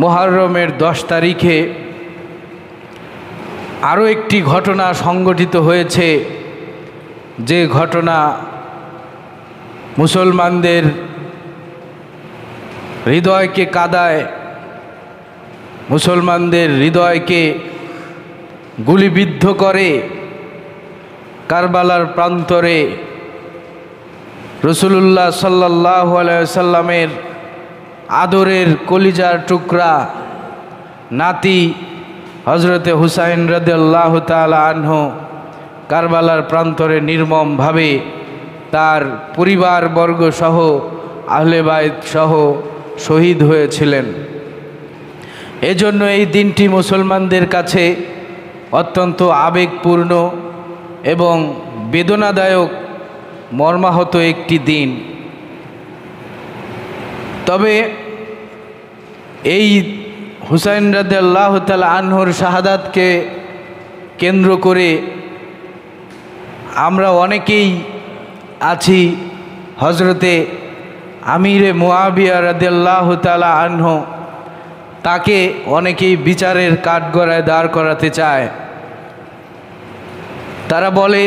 মুহররমের 10 তারিখে আরও একটি ঘটনা সংঘটিত হয়েছে, যে ঘটনা মুসলমানদের হৃদয়কে কাঁদায়, মুসলমানদের হৃদয়কে গুলিবিদ্ধ করে। কারবালার প্রান্তরে রাসূলুল্লাহ সাল্লাল্লাহু আলাইহি ওয়াসাল্লামের আদরের কলিজার টুকরা নাতি হযরতে হুসাইন রাদিয়াল্লাহু তাআলা আনহু কারবালার প্রান্তরে নির্মমভাবে তার পরিবারবর্গ সহ আহলে বাইত সহ শহীদ হয়েছিলেন। এজন্য এই দিনটি মুসলমানদের কাছে অত্যন্ত আবেগপূর্ণ এবং বেদনাদায়ক মর্মাহত একটি দিন। তবে এই হুসাইন রাদিয়াল্লাহু তাআলা আনহুর শাহাদাতকে কেন্দ্র করে আমরা অনেকেই আছি হযরতে আমিরে মুআবিয়া রাদিয়াল্লাহু তাআলা আনহু, তাকে অনেকেই বিচারের কাঠগড়ায় দাঁড় করাতে চায়। তারা বলে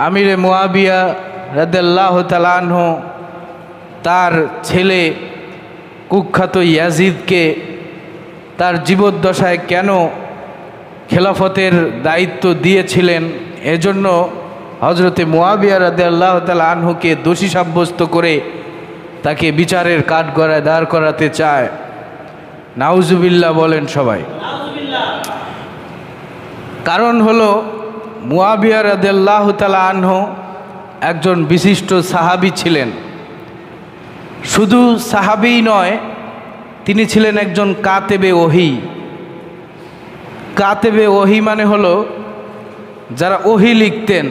আমিরে মুআবিয়া রাদিয়াল্লাহু তাআলা আনহু তার ছেলে কুখ্যাত ইয়াজিদকে তার জীবদ্দশায় কেন খেলাফতের দায়িত্ব দিয়েছিলেন, এজন্য হযরতে মুআবিয়া রাদিয়াল্লাহু তাআলা আনহুকে দোষী সাব্যস্ত করে তাকে বিচারের কাঠগড়ায় দাঁড় করাতে চায়। নাউজুবিল্লাহ বলেন সবাই। কারণ হলো মুআবিয়া রাদিয়াল্লাহু তাআলা আনহু একজন বিশিষ্ট সাহাবী ছিলেন। শুধু সাহাবীই নয়, তিনি ছিলেন একজন কাতেবে ওহী। কাতেবে ওহী মানে হলো যারা ওহী লিখতেন।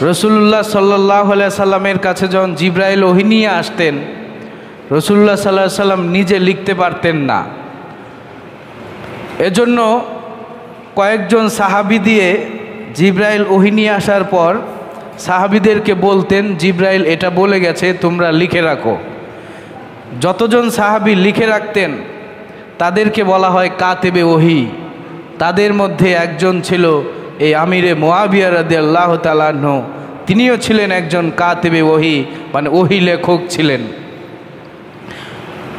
রাসূলুল্লাহ সাল্লাল্লাহু আলাইহি সাল্লামের কাছে যখন জিবরাইল ওহী নিয়ে আসতেন, রাসূলুল্লাহ সাল্লাল্লাহু আলাইহি সাল্লাম নিজে লিখতে পারতেন না। এজন্য কয়েকজন সাহাবী দিয়ে জিবরাইল ওহী নিয়ে আসার পর সাহাবীদেরকে বলতেন, জিবরাইল এটা বলে গেছে, তোমরা লিখে রাখো। যতজন সাহাবী লিখে রাখতেন তাদেরকে বলা হয় কাতেবে ওহী। তাদের মধ্যে একজন ছিল এই আমিরে মুআবিয়া রাদিয়াল্লাহু তাআলা আনহু। তিনিও ছিলেন একজন কাতেবে ওহী, মানে ওহী লেখক ছিলেন।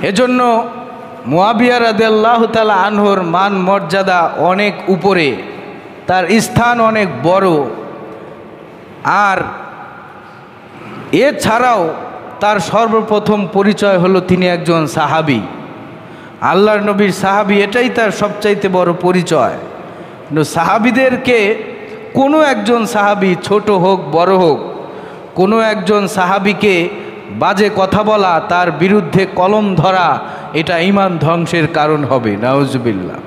এজন্য মুআবিয়া রাদিয়াল্লাহু তাআলা আনহুর মান মর্যাদা অনেক উপরে, তার স্থান অনেক বড়। আর এছাড়াও তার সর্বপ্রথম পরিচয় হলো তিনি একজন সাহাবী, আল্লাহর নবীর সাহাবী। এটাই তার সবচাইতে বড় পরিচয়। সাহাবীদেরকে কোনো একজন সাহাবী, ছোট হোক বড় হোক, কোনো একজন সাহাবীকে বাজে কথা বলা, তার বিরুদ্ধে কলম ধরা, এটা ঈমান ধ্বংসের কারণ হবে। নাউজুবিল্লাহ।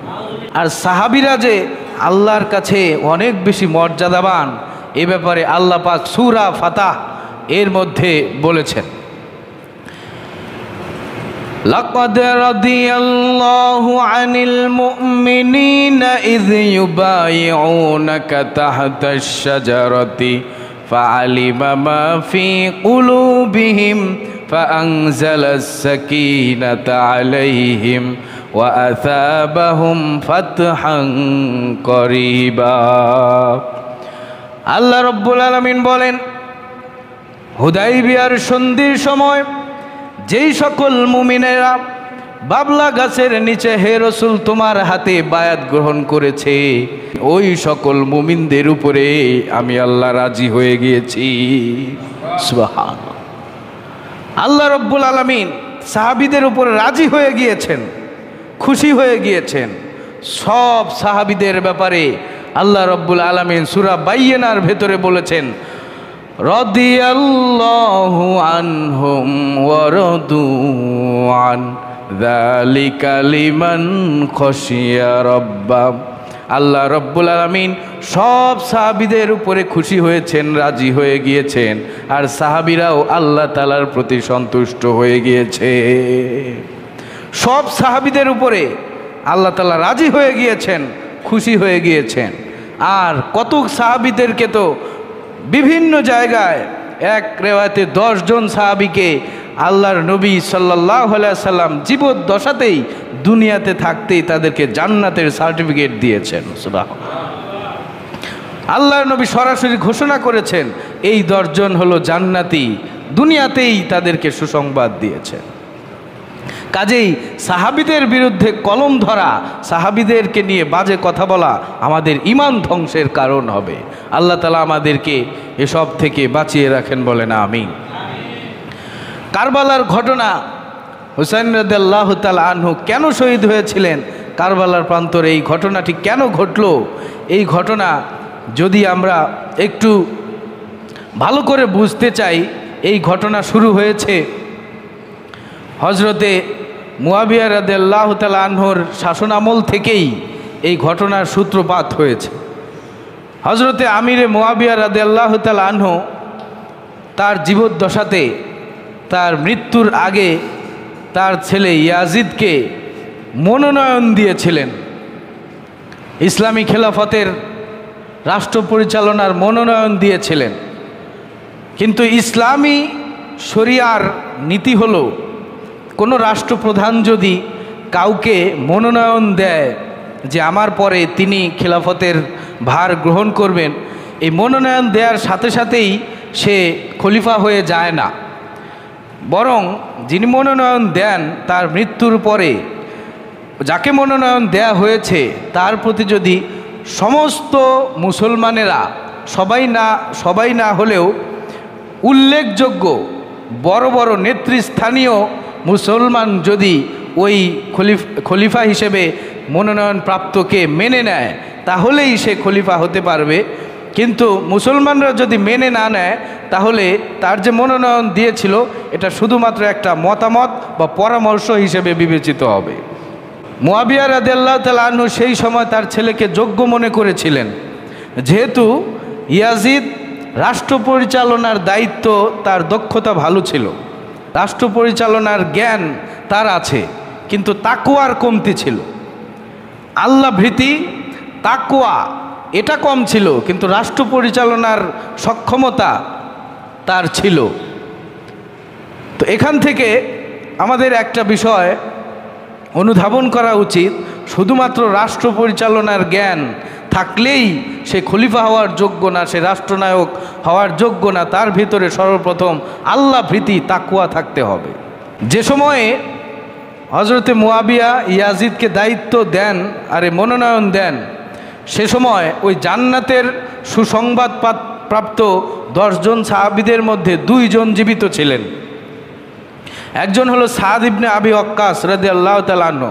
আর সাহাবীরা যে আল্লাহর কাছে অনেক বেশি মর্যাদাবান, এ ব্যাপারে আল্লাহ পাক সূরা ফাতাহ এর মধ্যে বলেছেন, লাকাদ রাদিয়াল্লাহু আনিল মুমিনিনা ইয ইউবাইউনাকা তাহতাশ শাজারাতি ফাআলিমা মা ফি কুলুবিহিম ফাআনজালাস সাকিনাতা আলাইহিম ওয়া আসাবাহুম ফাতহান করিবা। আল্লাহ রাব্বুল আলামিন বলেন, হুদাইবিয়ার সন্ধির সময় যেই সকল মুমিনেরা বাবলা গাছের নিচে হে রাসূল তোমার হাতে বায়াত গ্রহণ করেছে, ওই সকল মুমিনদের উপরে আমি আল্লাহ রাজি হয়ে গিয়েছি। সুবহানাল্লাহ। আল্লাহ রাব্বুল আলামিন সাহাবীদের উপরে রাজি হয়ে গিয়েছেন, খুশি হয়ে গিয়েছেন। সব সাহাবীদের ব্যাপারে আল্লাহ রাব্বুল আলামিন সূরা বাইয়িনার ভেতরে বলেছেন, রাদিয়াল্লাহু আনহুম ওয়া রাদু আন যালিকা লিমান খাশিয়া রাব্বা। আল্লাহ রাব্বুল আলামিন সব সাহাবীদের উপরে খুশি হয়েছেন, রাজি হয়ে গিয়েছেন। আর সাহাবীরাও আল্লাহ তাআলার প্রতি সন্তুষ্ট হয়ে গিয়েছে। সব সাহাবীদের উপরে আল্লাহ তাআলা রাজি হয়ে গিয়েছেন, খুশি হয়ে গিয়েছেন। আর কত সাহাবীদেরকে তো বিভিন্ন জায়গায়, এক রেওয়ায়েতে 10 জন সাহাবীকে আল্লাহর নবী সাল্লাল্লাহু আলাইহি সাল্লাম জীবদ্দশাতেই দুনিয়াতে থাকতেই তাদেরকে জান্নাতের সার্টিফিকেট দিয়েছেন। সুবহানাল্লাহ। আল্লাহর নবী সরাসরি ঘোষণা করেছেন এই 10 জন হলো জান্নাতি, দুনিয়াতেই তাদেরকে সুসংবাদ দিয়েছেন। কাজেই সাহাবীদের বিরুদ্ধে কলম ধরা, সাহাবীদেরকে নিয়ে বাজে কথা বলা আমাদের ঈমান ধ্বংসের কারণ হবে। আল্লাহ তাআলা আমাদেরকে এসব থেকে বাঁচিয়ে রাখেন, বলেন আমিন। কারবালার ঘটনা, হুসাইন রাদিয়াল্লাহু তাআলা আনহু কেন শহীদ হয়েছিলেন, কারবালার প্রান্তরে এই ঘটনাটি কেন ঘটলো, এই ঘটনা যদি আমরা একটু ভালো করে বুঝতে চাই, এই ঘটনা শুরু হয়েছে হজরতে মুয়াবিয়া রাদিয়াল্লাহু তাআলা আনহুর শাসনামল থেকেই এই ঘটনার সূত্রপাত হয়েছে। হজরতে আমিরে মুয়াবিয়া রাদিয়াল্লাহু তাআলা আনহু তার জীবদ্দশাতে, তার মৃত্যুর আগে তার ছেলে ইয়াজিদকে মনোনয়ন দিয়েছিলেন, ইসলামী খেলাফতের রাষ্ট্র পরিচালনার মনোনয়ন দিয়েছিলেন। কিন্তু ইসলামী শরিয়ার নীতি হলো, কোনো রাষ্ট্রপ্রধান যদি কাউকে মনোনয়ন দেয় যে আমার পরে তিনি খেলাফতের ভার গ্রহণ করবেন, এই মনোনয়ন দেওয়ার সাথে সাথেই সে খলিফা হয়ে যায় না, বরং যিনি মনোনয়ন দেন তার মৃত্যুর পরে যাকে মনোনয়ন দেয়া হয়েছে তার প্রতি যদি সমস্ত মুসলমানেরা, সবাই না হলেও উল্লেখযোগ্য বড় বড় নেতৃস্থানীয় মুসলমান যদি ওই খলিফা হিসেবে মনোনয়ন প্রাপ্তকে মেনে নেয় তাহলেই সে খলিফা হতে পারবে। কিন্তু মুসলমানরা যদি মেনে না নেয় তাহলে তার যে মনোনয়ন দিয়েছিল এটা শুধুমাত্র একটা মতামত বা পরামর্শ হিসেবে বিবেচিত হবে। মুয়াবিয়া রাদিয়াল্লাহু তাআলা আনহু সেই সময় তার ছেলেকে যোগ্য মনে করেছিলেন, যেহেতু ইয়াজিদ রাষ্ট্র পরিচালনার দায়িত্ব, তার দক্ষতা ভালো ছিল, রাষ্ট্র পরিচালনার জ্ঞান তার আছে, কিন্তু তাকওয়ার কমতি ছিল। আল্লাহ ভীতি, তাকওয়া এটা কম ছিল, কিন্তু রাষ্ট্র পরিচালনার সক্ষমতা তার ছিল। তো এখান থেকে আমাদের একটা বিষয় অনুধাবন করা উচিত, শুধুমাত্র রাষ্ট্র পরিচালনার জ্ঞান থাকলেই সে খলিফা হওয়ার যোগ্য না, সে রাষ্ট্রনায়ক হওয়ার যোগ্য না। তার ভিতরে সর্বপ্রথম আল্লাহ ভীতি, তাকওয়া থাকতে হবে। যে সময়ে হজরতে মুয়াবিয়া ইয়াজিদকে দায়িত্ব দেন আর মনোনয়ন দেন, সে সময় ওই জান্নাতের সুসংবাদ প্রাপ্ত 10 জন সাহাবীদের মধ্যে 2 জন জীবিত ছিলেন। একজন হলো সাদ ইবনে আবি ওয়াক্কাস রাদিয়াল্লাহু তাআলা আনহু,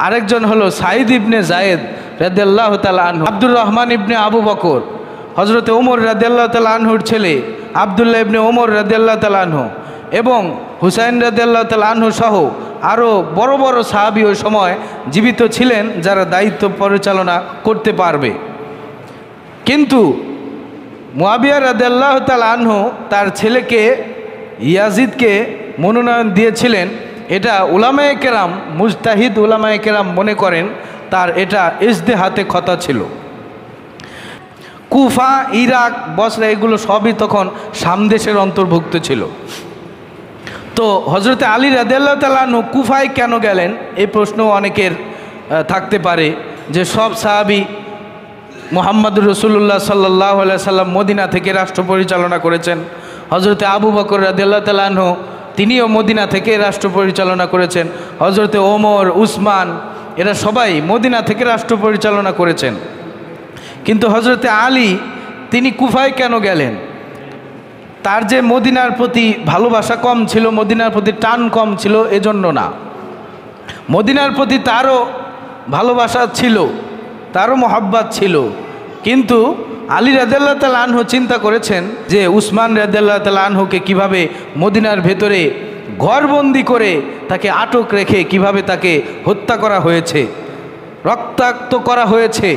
আরেকজন হলো সাঈদ ইবনে যায়েদ রাদিয়াল্লাহু তাআলা আনহু, আব্দুর রহমান ইবনে আবু বকর, হজরতে ওমর রাদিয়াল্লাহু তাআলা আনহুর ছেলে আবদুল্লাহ ইবনে ওমর রাদিয়াল্লাহু তাআলা আনহু এবং হুসাইন রাদিয়াল্লাহু তাআলা আনহু সহ আরও বড় বড় সাহাবী ওই সময় জীবিত ছিলেন যারা দায়িত্ব পরিচালনা করতে পারবে। কিন্তু মুয়াবিয়া রাদিয়াল্লাহু তাআলা আনহু তার ছেলেকে ইয়াজিদকে মনোনয়ন দিয়েছিলেন, এটা উলামায়ে কেরাম, মুজতাহিদ উলামায়ে কেরাম মনে করেন তার এটা ইজতিহাতে খতা ছিল। কুফা, ইরাক, বসরা এগুলো সবই তখন সামদেশের অন্তর্ভুক্ত ছিল। তো হজরতে আলী রাদিয়াল্লাহু তাআলা আনহু কুফায় কেন গেলেন, এই প্রশ্ন অনেকের থাকতে পারে যে সব সাহাবী মুহাম্মদুর রাসূলুল্লাহ সাল্লাল্লাহু আলাইহি সাল্লাম মদিনা থেকে রাষ্ট্র পরিচালনা করেছেন, হজরতে আবু বকর রাদিয়াল্লাহু তাআলা আনহু তিনিও মদিনা থেকে রাষ্ট্র পরিচালনা করেছেন, হজরতে ওমর, উসমান এরা সবাই মদিনা থেকে রাষ্ট্র পরিচালনা করেছেন। কিন্তু হজরতে আলী তিনি কুফায় কেন গেলেন? তার যে মদিনার প্রতি ভালোবাসা কম ছিল, মদিনার প্রতি টান কম ছিল এজন্য না, মদিনার প্রতি তারও ভালোবাসা ছিল, তারও মহাব্বত ছিল। কিন্তু আলী রাদিয়াল্লাহু তাআলা আনহু চিন্তা করেছেন যে উসমান রাদিয়াল্লাহু তাআলা আনহুকে কিভাবে মদিনার ভেতরে ঘরবন্দি করে তাকে আটক রেখে কিভাবে তাকে হত্যা করা হয়েছে, রক্তাক্ত করা হয়েছে।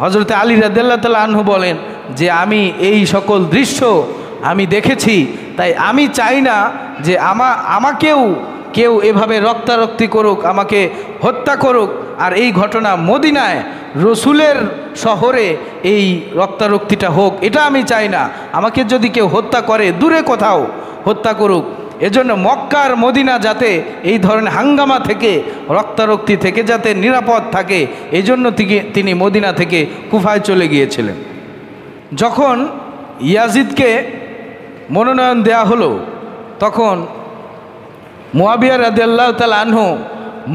হজরতে আলী রাদিয়াল্লাহু তাআলা আনহু বলেন যে আমি এই সকল দৃশ্য আমি দেখেছি, তাই আমি চাই না যে আমাকেও কেউ এভাবে রক্তারক্তি করুক, আমাকে হত্যা করুক। আর এই ঘটনা মদিনায় রসুলের শহরে এই রক্তারক্তিটা হোক, এটা আমি চাই না। আমাকে যদি কেউ হত্যা করে দূরে কোথাও হত্যা করুক, এজন্য মক্কা আর মদিনা যাতে এই ধরনের হাঙ্গামা থেকে, রক্তারক্তি থেকে যাতে নিরাপদ থাকে, এই জন্য তিনি মদিনা থেকে কুফায় চলে গিয়েছিলেন। যখন ইয়াজিদকে মনোনয়ন দেয়া হলো, তখন মুয়াবিয়া রাদিয়াল্লাহু তাআলা আনহু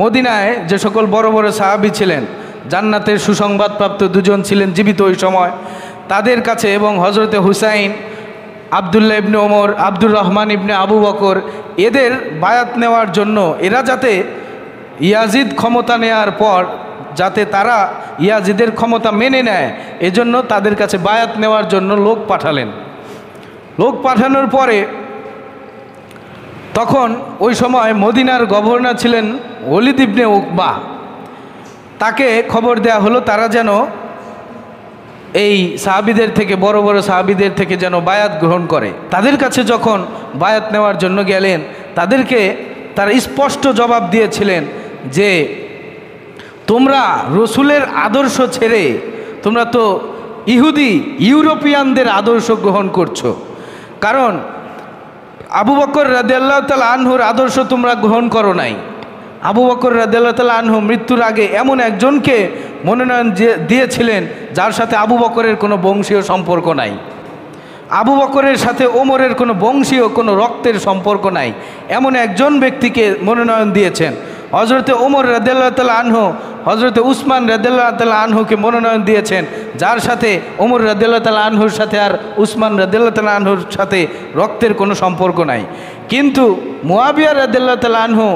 মদিনায় যে সকল বড় বড় সাহাবী ছিলেন, জান্নাতের সুসংবাদপ্রাপ্ত দুজন ছিলেন জীবিত ওই সময়, তাদের কাছে এবং হজরতে হুসাইন, আবদুল্লাহ ইবনে ওমর, আব্দুর রহমান ইবনে আবু বকর, এদের বায়াত নেওয়ার জন্য, এরা যাতে ইয়াজিদ ক্ষমতা নেওয়ার পর যাতে তারা ইয়াজিদের ক্ষমতা মেনে নেয়, এজন্য তাদের কাছে বায়াত নেওয়ার জন্য লোক পাঠালেন। লোক পাঠানোর পরে তখন ওই সময় মদিনার গভর্নর ছিলেন ওলীদ ইবনে উকবা। তাকে খবর দেয়া হলো তারা যেন এই সাহাবীদের থেকে, বড় বড় সাহাবীদের থেকে যেন বায়াত গ্রহণ করে। তাদের কাছে যখন বায়াত নেওয়ার জন্য গেলেন, তাদেরকে তারা স্পষ্ট জবাব দিয়েছিলেন যে তোমরা রসুলের আদর্শ ছেড়ে তোমরা তো ইহুদি ইউরোপিয়ানদের আদর্শ গ্রহণ করছো। কারণ আবু বকর রাদিয়াল্লাহু তাআলা আনহুর আদর্শ তোমরা গ্রহণ করো নাই। আবু বকর রাদিয়াল্লাহু তাআলা আনহু মৃত্যুর আগে এমন একজনকে মনোনয়ন দিয়েছিলেন যার সাথে আবু বকরের কোনো বংশীয় সম্পর্ক নাই। আবু বকরের সাথে ওমরের কোনো বংশীয় কোনো রক্তের সম্পর্ক নাই, এমন একজন ব্যক্তিকে মনোনয়ন দিয়েছেন। হজরতে ওমর রাদিয়াল্লাহু তাআলা আনহু হজরতে উসমান রাদিয়াল্লাহু তাআলা আনহুকে মনোনয়ন দিয়েছেন, যার সাথে ওমর রাদিয়াল্লাহু তাআলা আনহুর সাথে আর উসমান রাদিয়াল্লাহু তাআলা আনহুর সাথে রক্তের কোনো সম্পর্ক নাই। কিন্তু মুয়াবিয়া রাদিয়াল্লাহু তাআলা আনহু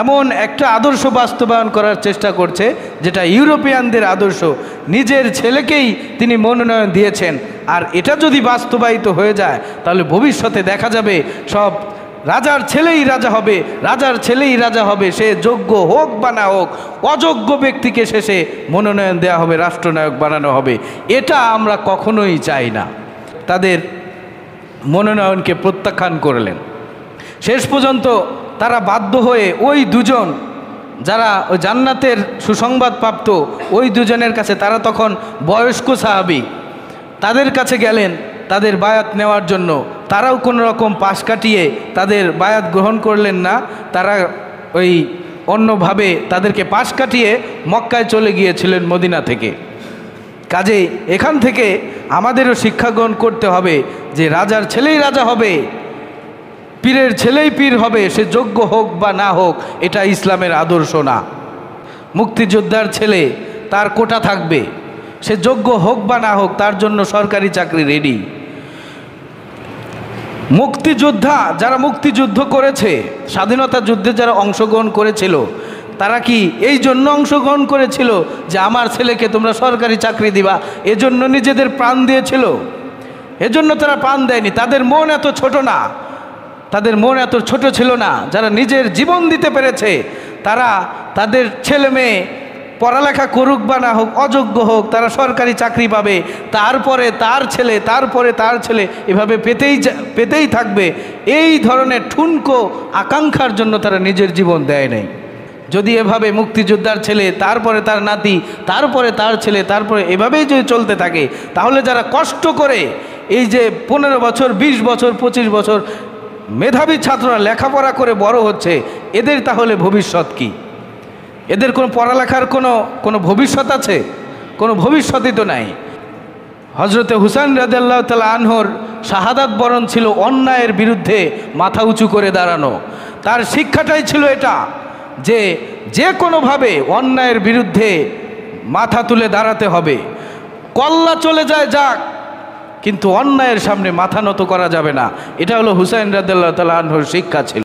এমন একটা আদর্শ বাস্তবায়ন করার চেষ্টা করছে যেটা ইউরোপিয়ানদের আদর্শ। নিজের ছেলেকেই তিনি মনোনয়ন দিয়েছেন, আর এটা যদি বাস্তবায়িত হয়ে যায় তাহলে ভবিষ্যতে দেখা যাবে সব রাজার ছেলেই রাজা হবে, রাজার ছেলেই রাজা হবে, সে যোগ্য হোক বা না হোক, অযোগ্য ব্যক্তিকে শেষে মনোনয়ন দেওয়া হবে, রাষ্ট্রনায়ক বানানো হবে। এটা আমরা কখনোই চাই না। তাদের মনোনয়নকে প্রত্যাখ্যান করলেন। শেষ পর্যন্ত তারা বাধ্য হয়ে ওই দুজন যারা ওই জান্নাতের সুসংবাদ প্রাপ্ত, ওই দুজনের কাছে, তারা তখন বয়স্ক সাহাবী, তাদের কাছে গেলেন তাদের বায়াত নেওয়ার জন্য। তারাও কোনো রকম পাশ কাটিয়ে তাদের বায়াত গ্রহণ করলেন না, তারা ওই অন্যভাবে তাদেরকে পাশ কাটিয়ে মক্কায় চলে গিয়েছিলেন মদিনা থেকে। কাজেই এখান থেকে আমাদেরও শিক্ষা গ্রহণ করতে হবে যে রাজার ছেলেই রাজা হবে, পীরের ছেলেই পীর হবে, সে যোগ্য হোক বা না হোক, এটা ইসলামের আদর্শ না। মুক্তিযোদ্ধার ছেলে, তার কোটা থাকবে, সে যোগ্য হোক বা না হোক, তার জন্য সরকারি চাকরি রেডি। মুক্তিযোদ্ধা যারা মুক্তিযুদ্ধ করেছে, স্বাধীনতা যুদ্ধে যারা অংশগ্রহণ করেছিল, তারা কি এই জন্য অংশগ্রহণ করেছিল যে আমার ছেলেকে তোমরা সরকারি চাকরি দিবা, এজন্য নিজেদের প্রাণ দিয়েছিল? এজন্য তারা প্রাণ দেয়নি। তাদের মন এত ছোট না, তাদের মন এত ছোট ছিল না। যারা নিজের জীবন দিতে পেরেছে, তারা তাদের ছেলে মেয়ে পড়ালেখা করুক বা না হোক, অযোগ্য হোক, তারা সরকারি চাকরি পাবে, তারপরে তার ছেলে, তারপরে তার ছেলে, এভাবে পেতেই থাকবে। এই ধরনের ঠুনকো আকাঙ্ক্ষার জন্য তারা নিজের জীবন দেয় নাই। যদি এভাবে মুক্তিযোদ্ধার ছেলে, তারপরে তার নাতি, তারপরে তার ছেলে, তারপরে এভাবেই যদি চলতে থাকে, তাহলে যারা কষ্ট করে এই যে 15 বছর, 20 বছর, 25 বছর মেধাবী ছাত্ররা লেখাপড়া করে বড় হচ্ছে, এদের তাহলে ভবিষ্যৎ কি? এদের কোনো পড়ালেখার কোনো ভবিষ্যৎ আছে? কোনো ভবিষ্যৎই তো নাই। হজরতে হুসাইন রাদিয়াল্লাহু তাআলা আনহুর শাহাদাত বরণ ছিল অন্যায়ের বিরুদ্ধে মাথা উঁচু করে দাঁড়ানো। তার শিক্ষাটাই ছিল এটা যে যে কোনোভাবে অন্যায়ের বিরুদ্ধে মাথা তুলে দাঁড়াতে হবে। কল্লা চলে যায় যাক, কিন্তু অন্যায়ের সামনে মাথা নত করা যাবে না। এটা হলো হুসাইন রাদিয়াল্লাহু তাআলা আনহুর শিক্ষা ছিল।